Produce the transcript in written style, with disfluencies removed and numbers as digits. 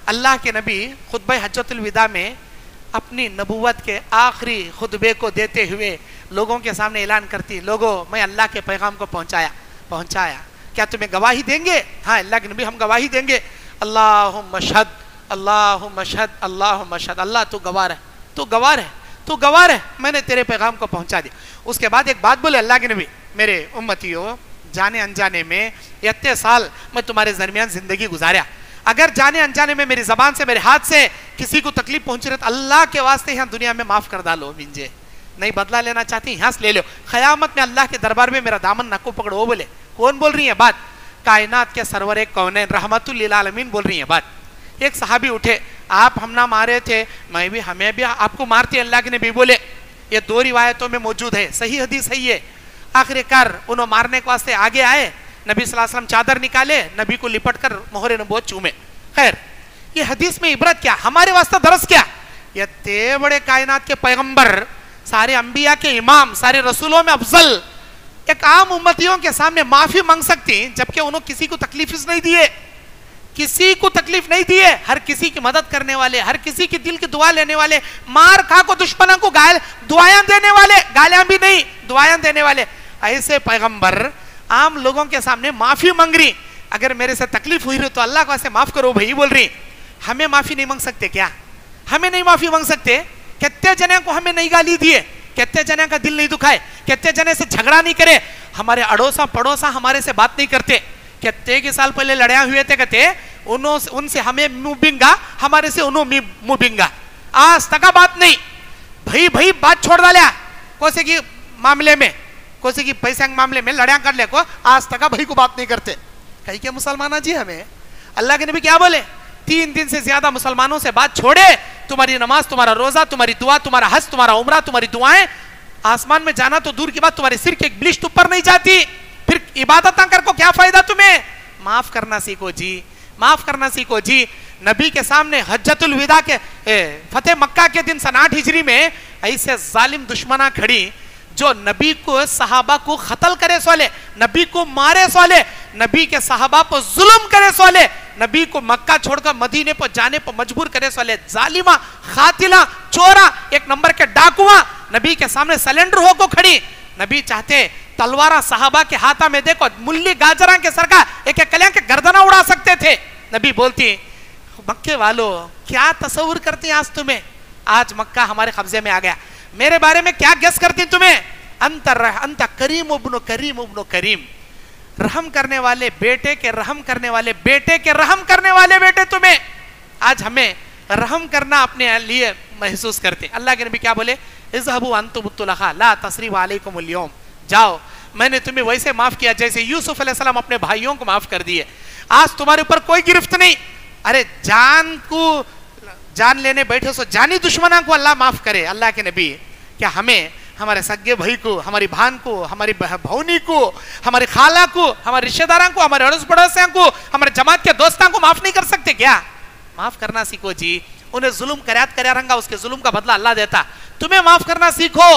अल्लाह के नबी खुतबा हज्जतुल विदा में अपनी नबूवत के आखिरी खुतबे को देते हुए लोगों के सामने ऐलान करती, लोगों मैं अल्लाह के पैगाम को पहुंचाया, क्या तुम्हें गवाही देंगे? हाँ अल्लाह के नबी हम गवाही देंगे। अल्लाहुम्मा शहद, अल्लाहुम्मा शहद, अल्लाहुम्मा शहद, अल्लाह तू गवाह है, तू गवाह है, तू गवाह है, मैंने तेरे पैगाम को पहुंचा दिया। उसके बाद एक बात बोले अल्लाह के नबी, मेरे उम्मतियों जाने अनजाने में इतने साल मैं तुम्हारे दरमियान जिंदगी गुजारा, अगर जाने अनजाने में मेरी जबान से मेरे हाथ से किसी को तकलीफ पहुंच रही तो अल्लाह के वास्ते यहाँ दुनिया में माफ कर डालो, मिंजे नहीं बदला लेना चाहती यहाँ से ले लो, क़यामत में अल्लाह के दरबार में मेरा दामन नक्को पकड़ो। वो बोले कौन बोल रही है बात? कायनात के सरवर कौनैन रहमतुल लिल आलमीन बोल रही है बात। एक सहाबी उठे, आप हम ना मारे थे, मैं भी हमें भी आपको मारती अल्लाह के नबी बोले। ये दो रिवायतों में मौजूद है, सही हदीस है ये। आखिरकार उन्होंने मारने के वास्ते आगे आए, नबी सल्लल्लाहु अलैहि वसल्लम चादर निकाले, नबी को लिपट कर मोहरे नबूवत चूमे। खैर ये हदीस में इबरत क्या, हमारे वास्ते दरस क्या? ये ते बड़े कायनात के पैगंबर, सारे अंबिया के इमाम, सारे रसूलों में अफजल एक आम उम्मतियों के सामने माफी मांग सकती, जबकि उन्होंने किसी को तकलीफ नहीं दिए, किसी को तकलीफ नहीं दिए, हर किसी की मदद करने वाले, हर किसी की दिल की दुआ लेने वाले, मार खा को दुश्मनों को दुआएं देने वाले, गालियां भी नहीं दुआएं देने वाले, ऐसे पैगंबर आम लोगों के सामने माफी मांग रही, अगर मेरे से तकलीफ हुई रही तो अल्लाह को ऐसे माफ करो भाई बोल रही। हमें माफी नहीं मांग सकते क्या? हमें नहीं माफी मांग सकते? कितने जने को हमें नहीं गाली दिए, कितने जने का दिल नहीं दुखाए, कितने जने से झगड़ा नहीं करे, हमारे अड़ोसा पड़ोसा हमारे से बात नहीं करते, कितने के साल पहले लड़ाया हुए थे, कहते उनसे हमें मुबिंगा, हमारे से उन्होंने मुबिंगा, आज तक बात नहीं भाई बात छोड़ डालिया, कोसे की मामले में, कोसे की पैसे के मामले में लड़ाया कर ले को, आज तक भाई को बात नहीं करते। कहीं के मुसलमान जी हमें अल्लाह के नबी क्या बोले, 3 दिन से ज्यादा मुसलमानों से बात छोड़े, तुम्हारी नमाज, तुम्हारा रोजा, तुम्हारी दुआ, तुम्हारा हज, तुम्हारा उम्रा, तुम्हारी दुआएं आसमान में जाना तो दूर की बात, तुम्हारे सिर के एक बिलिश्त ऊपर नहीं जाती, फिर इबादत कर को क्या फायदा तुम्हें? माफ करना सीखो जी, माफ करना सीखो जी। नबी के सामने हज्जतुल विदा के फतेह मक्का के दिन सन 8 हिजरी में ऐसे जालिम दुश्मना खड़ी जो नबी को सहाबा को कत्ल करे सोले, नबी को मारे सोले, नबी के सहाबा पर जुल्म करे सोले, नबी को मक्का छोड़कर मदीने पर जाने पर मजबूर करे सोले, जालिमा, खातिला, चोरा, एक नंबर के डाकुआ नबी के सामने सलेंडर हो को खड़ी। नबी चाहते तलवारा सहाबा के हाथा में देखो, मुल्ली गाजरा के सरका एक एक कलियां के गर्दना उड़ा सकते थे। नबी बोलती मक्के वालों क्या तस्वुर करते हैं आज तुम्हें, आज मक्का हमारे कब्जे में आ गया, मेरे बारे में क्या गेस करती तुम्हें? अंत करीम इब्नु करीम इब्नु करीम, रहम करने वाले बेटे के रहम करने वाले बेटे के रहम करने वाले बेटे तुम्हें। आज हमें रहम करना अपने लिए महसूस करते। अल्लाह के नबी क्या बोले, इज़हबू अंतुम तुलहा ला तसरीब अलैकुमुल यौम, जाओ मैंने तुम्हें वैसे माफ किया जैसे यूसुफ अलैहिस्सलाम अपने भाइयों को माफ कर दिए, आज तुम्हारे ऊपर कोई गिरफ्त नहीं। अरे जान लेने बैठे सो जानी दुश्मना को अल्लाह माफ करे। अल्लाह के नबी क्या हमें हमारे सगे भाई को, हमारी बहन को, हमारी भौनी को, हमारी खाला को, हमारे रिश्तेदारों को, हमारे अड़ोस पड़ोसियों को, हमारे जमात के दोस्तों को माफ नहीं कर सकते क्या? माफ करना सीखो जी। उन्हें जुल्म करात रंगा, उसके जुल्म का बदला अल्लाह देता, तुम्हें माफ करना सीखो।